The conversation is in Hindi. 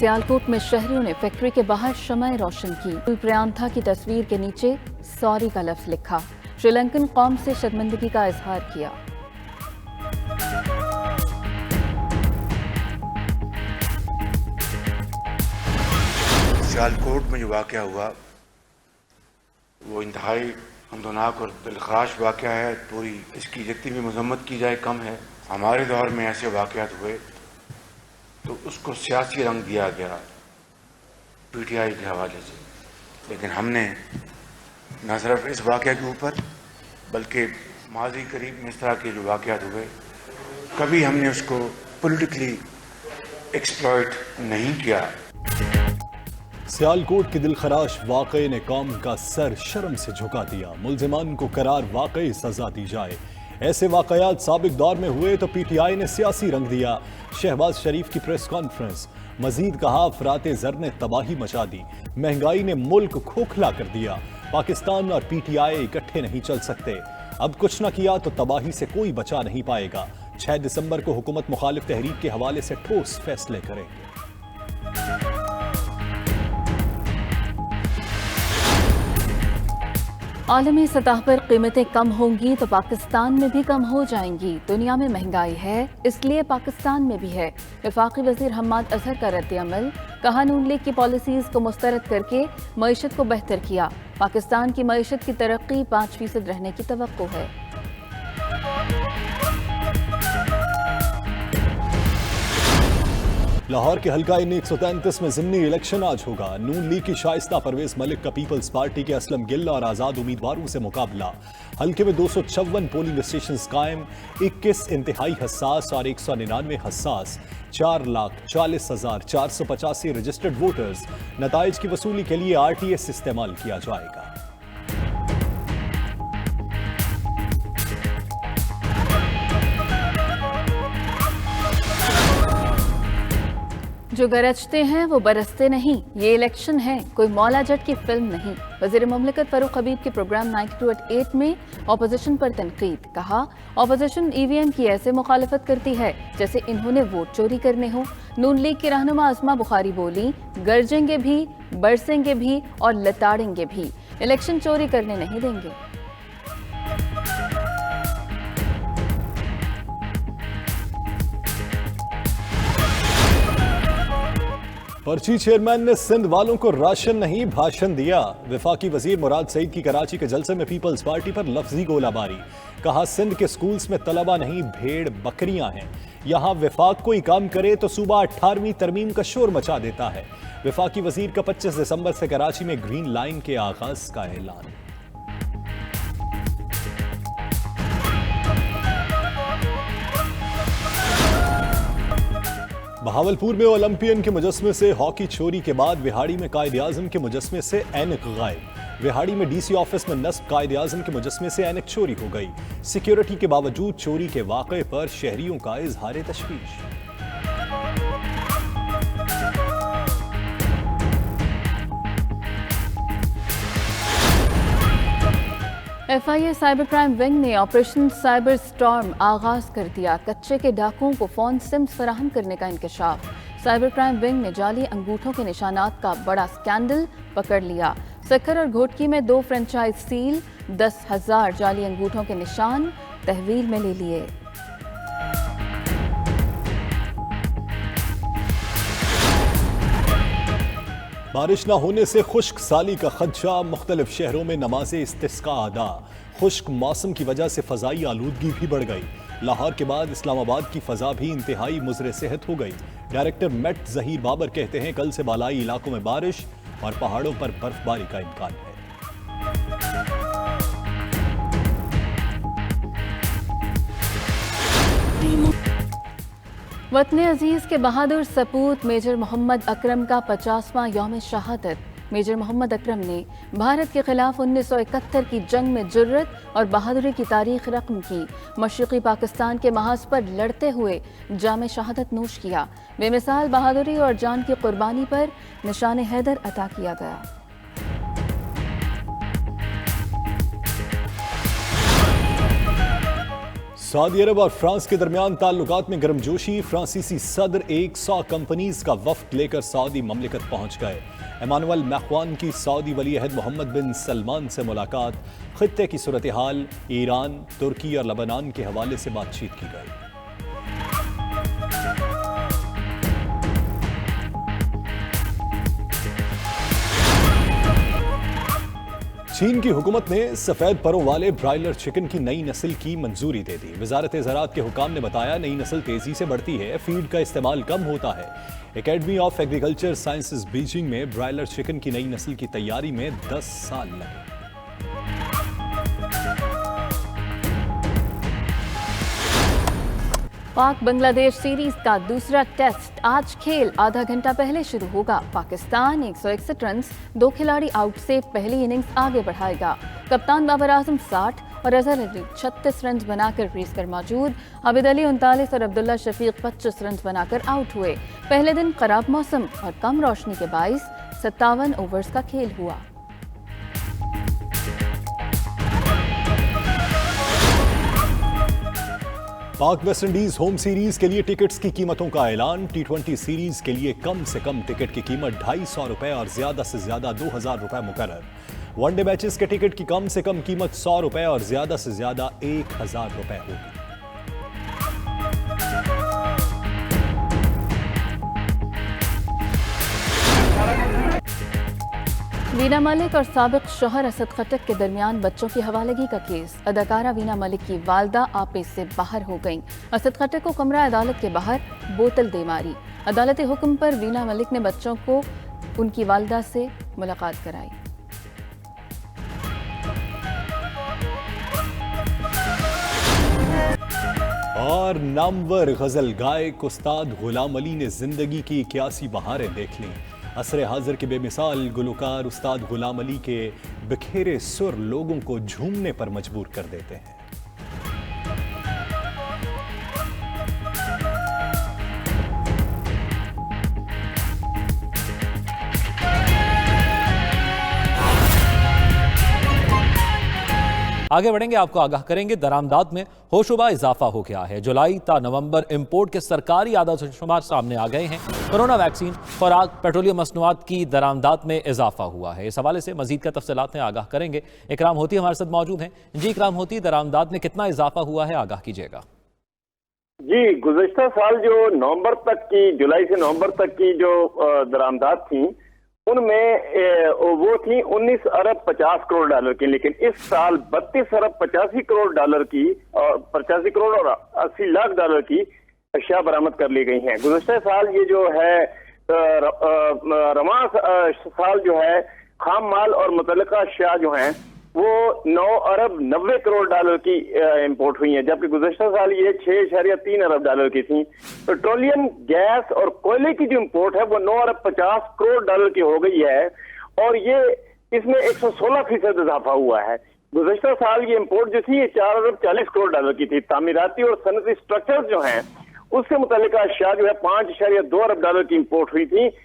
सियालकोट में शहरियों ने फैक्ट्री के बाहर शमए रोशन की। प्रियांथा की तस्वीर के नीचे सॉरी का लफ्ज लिखा। श्रीलंकन कौम से शर्मिंदगी का इजहार किया। सियालकोट में जो वाक़या हुआ वो इंतहाई हमदनाक और दिलखराश वाक़या है। पूरी इसकी जितनी भी मजम्मत की जाए कम है। हमारे दौर में ऐसे वाक़यात हुए तो उसको सियासी रंग दिया गया पीटीआई के हवाले से, लेकिन हमने न सिर्फ इस वाक़या के ऊपर बल्कि माजी करीब में इस तरह के जो वाक़यात हुए कभी हमने उसको पॉलिटिकली एक्सप्लॉइट नहीं किया। सियालकोट के दिलखराश वाक़ये ने कौम का सर शर्म से झुका दिया। मुल्जिमान को करार वाकई सजा दी जाए। ऐसे वाक़यात साबिक दौर में हुए तो पीटीआई ने सियासी रंग दिया। शहबाज शरीफ की प्रेस कॉन्फ्रेंस। मजीद कहा, अफराते ज़र ने तबाही मचा दी, महंगाई ने मुल्क खोखला कर दिया। पाकिस्तान और पीटीआई इकट्ठे नहीं चल सकते। अब कुछ न किया तो तबाही से कोई बचा नहीं पाएगा। 6 दिसंबर को हुकूमत मुखालिफ तहरीक के हवाले से ठोस फैसले करेंगे। आलमी सतह पर कीमतें कम होंगी तो पाकिस्तान में भी कम हो जाएंगी। दुनिया में महंगाई है, इसलिए पाकिस्तान में भी है। वफाकी वजीर हम्माद अजहर का रद्द-ए-अमल। कहा, नून लीग की पॉलिसीज को मुस्तरद करके मईशत को बेहतर किया। पाकिस्तान की मईशत की तरक्की 5% रहने की तवक्को है। लाहौर के हल्का इन 133 में ज़िमनी इलेक्शन आज होगा। नून लीग की शाइस्ता परवेज मलिक का पीपल्स पार्टी के असलम गिल और आज़ाद उम्मीदवारों से मुकाबला। हल्के में 256 पोलिंग स्टेशन कायम, 21 इंतहाई हसास और 199 हसास। 4,40,485 रजिस्टर्ड वोटर्स। नताइज की वसूली के लिए RTS इस्तेमाल किया जाएगा। जो गरजते हैं वो बरसते नहीं। ये इलेक्शन है, कोई मौला जट की फिल्म नहीं। वज़ीर मुमलिकत फारूक हबीब के प्रोग्राम 92@8 में ऑपोजिशन पर तनकीद। कहा, ऑपोजिशन EVM की ऐसे मुखालफत करती है जैसे इन्होंने वोट चोरी करने हो। नून लीग की रहनुमा अस्मा बुखारी बोली, गरजेंगे भी, बरसेंगे भी और लताड़ेंगे भी, इलेक्शन चोरी करने नहीं देंगे। पर्ची चेयरमैन ने सिंध वालों को राशन नहीं भाषण दिया। वफाकी वजीर मुराद सईद की कराची के जलसे में पीपल्स पार्टी पर लफ्जी गोलाबारी। कहा, सिंध के स्कूल्स में तलबा नहीं भेड़ बकरियां हैं। यहां वफाक कोई काम करे तो सूबा 18वीं तरमीम का शोर मचा देता है। वफाकी वजीर का 25 दिसंबर से कराची में ग्रीन लाइन के आगाज का ऐलान। बहावलपुर में ओलंपियन के मुजस्मे से हॉकी चोरी के बाद विहाड़ी में कायद-ए-आज़म के मुजस्मे से ऐनक गायब। विहाड़ी में DC ऑफिस में नस्ब कायद-ए-आज़म के मुजस्मे से ऐनक चोरी हो गई। सिक्योरिटी के बावजूद चोरी के वाक़े पर शहरियों का इजहार तशवीश। FIA साइबर क्राइम विंग ने ऑपरेशन साइबर स्टॉर्म आगाज कर दिया। कच्चे के डाकुओं को फोन सिम्स फराहम करने का इंकशाफ। साइबर क्राइम विंग ने जाली अंगूठों के निशानात का बड़ा स्कैंडल पकड़ लिया। सक्खर और घोटकी में 2 फ्रेंचाइज सील, 10,000 जाली अंगूठों के निशान तहवील में ले लिए। बारिश न होने से खुश्क साली का खदशा। मुख्तलिफ शहरों में नमाज इस्तिस्का अदा। खुश्क मौसम की वजह से फजाई आलूदगी भी बढ़ गई। लाहौर के बाद इस्लामाबाद की फजा भी इंतहाई मुज़र सेहत हो गई। डायरेक्टर मेट ज़हीर बाबर कहते हैं, कल से बालाई इलाकों में बारिश और पहाड़ों पर बर्फबारी का इम्कान है। वतन अजीज के बहादुर सपूत मेजर मोहम्मद अकरम का 50वां यौम शहादत। मेजर मोहम्मद अकरम ने भारत के खिलाफ 1971 की जंग में जुर्रत और बहादुरी की तारीख रकम की। मशरक़ी पाकिस्तान के महाज पर लड़ते हुए जाम शहादत नोश किया। बेमिसाल बहादुरी और जान की कुर्बानी पर निशान हैदर अता किया गया। सऊदी अरब और फ्रांस के दरमियान ताल्लुकात में गर्मजोशी। फ्रांसीसी सदर 100 कंपनीज का वफ्द लेकर सऊदी ममलिकत पहुंच गए। इमानुएल मैक्रोन की सऊदी वली अहद मोहम्मद बिन सलमान से मुलाकात। खित्ते की सूरत हाल, ईरान, तुर्की और लबनान के हवाले से बातचीत की गई। चीन की हुकूमत ने सफेद परों वाले ब्रायलर चिकन की नई नस्ल की मंजूरी दे दी। वजारत ज़राअत के हुकाम ने बताया, नई नस्ल तेजी से बढ़ती है, फीड का इस्तेमाल कम होता है। Academy of agriculture sciences Beijing में ब्रायलर चिकन की नई नस्ल की तैयारी में 10 साल लगे। पाक बांग्लादेश सीरीज का दूसरा टेस्ट आज खेल आधा घंटा पहले शुरू होगा। पाकिस्तान 161 रन, 2 खिलाड़ी आउट से पहली इनिंग्स आगे बढ़ाएगा। कप्तान बाबर आजम 60 और अजहर अली 36 रन बनाकर क्रीज पर मौजूद। आबिद अली 39 और अब्दुल्ला शफीक 25 रन बनाकर आउट हुए। पहले दिन खराब मौसम और कम रोशनी के बाइस 57 ओवर्स का खेल हुआ। पाक वेस्टइंडीज होम सीरीज के लिए टिकट्स की कीमतों का ऐलान। T20 सीरीज के लिए कम से कम टिकट की कीमत 250 रुपए और ज्यादा से ज्यादा 2000 रुपए मुकर्रर। वनडे मैचेस के टिकट की कम से कम कीमत 100 रुपए और ज्यादा से ज्यादा 1000 रुपए होगी। वीना मलिक और साबिक शौहर असद खटक के दरमियान बच्चों की हवालगी का केस। अदाकारा वीना मलिक की वालदा आपे से बाहर हो गईं। असद खटक को कमरा अदालत के बाहर बोतल दे मारी। अदालती हुक्म पर वीना मलिक ने बच्चों को उनकी वालदा से मुलाकात कराई। और नामवर गजल गायक उस्ताद गुलाम अली ने जिंदगी की 81 बहारें देख लीं। असरे हाजिर के बेमिसाल गुलकार उस्ताद गुलाम अली के बिखेरे सुर लोगों को झूमने पर मजबूर कर देते हैं। आगे बढ़ेंगे, आपको आगाह करेंगे दरामदाद में होशोबा इजाफा हो गया है। जुलाई ता नवंबर इंपोर्ट के सरकारी आदाद-ओ-शुमार सामने आ गए हैं। कोरोना वैक्सीन, खुराक, पेट्रोलियम मसनूआत की दरामदाद में इजाफा हुआ है। इस हवाले से मजीद का तफसीलात में आगाह करेंगे। इकराम होती हमारे साथ मौजूद हैं। जी इकराम होती, दरामदाद में कितना इजाफा हुआ है, आगाह कीजिएगा। जी, गुज़श्ता साल जो नवंबर तक की, जुलाई से नवंबर तक की जो दरामदाद थी, उनमें वो थी 19 अरब 50 करोड़ डॉलर की। लेकिन इस साल 32 अरब 85 करोड़ डॉलर की और 85 करोड़ और 80 लाख डॉलर की अशिया बरामद कर ली गई हैं। गुज़श्ता साल ये जो है रवां साल जो है खाम माल और मुतल्लिका अशिया जो हैं वो 9 अरब 90 करोड़ डॉलर की इंपोर्ट हुई हैं, जबकि गुज़श्ता साल ये 6.3 अरब डॉलर की थी। पेट्रोलियम, गैस और कोयले की जो इंपोर्ट है वो 9 अरब 50 करोड़ डॉलर की हो गई है और ये इसमें 116% इजाफा हुआ है। गुज़श्ता साल ये इंपोर्ट जो थी ये 4 अरब 40 करोड़ डॉलर की थी। तामीराती और सनती स्ट्रक्चर जो हैं उससे मुतल्लिका अशिया जो है 5.2 अरब डॉलर की इंपोर्ट हुई थी,